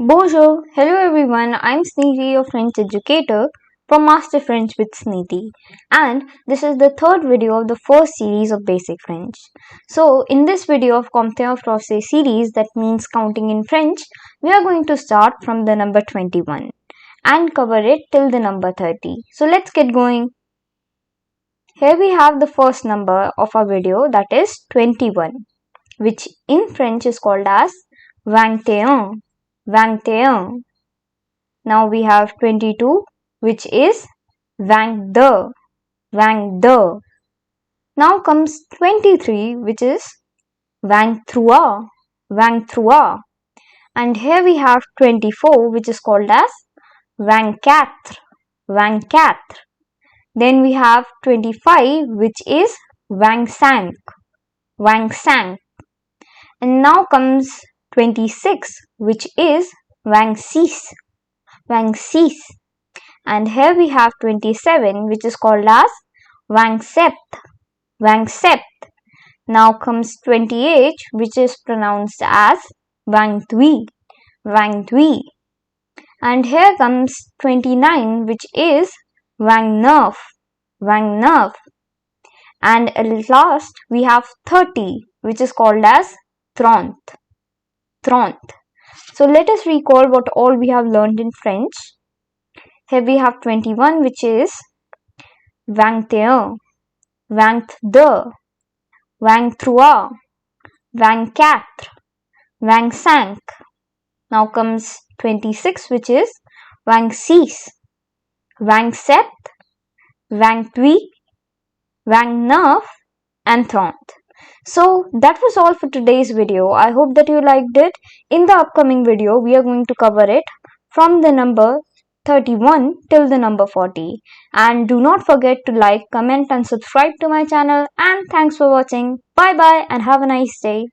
Bonjour, hello everyone. I'm Sniti, your French educator from Master French with Sniti, and this is the third video of the first series of Basic French. So, in this video of Compter Français series, that means counting in French, we are going to start from the number 21 and cover it till the number 30. So, let's get going. Here we have the first number of our video, that is 21, which in French is called as 21. 21. Now we have 22, which is 22. 22. Now comes 23, which is 23. 23. And here we have 24, which is called as 24. 24. Then we have 25, which is 25. 25. And now comes 26, which is 26. 26. And here we have 27, which is called as 27. 27. Now comes 28, which is pronounced as 28. 28. And here comes 29, which is 29. 29. And at last we have 30, which is called as 30. 30. So let us recall what all we have learned in French. Here we have 21, which is 21, 22, 23, 24, 25. Now comes 26, which is 26, 27, 28, 29 and 30. So that was all for today's video. I hope that you liked it. In the upcoming video, we are going to cover it from the number 31 till the number 40. And do not forget to like, comment and subscribe to my channel. And thanks for watching. Bye bye and have a nice day.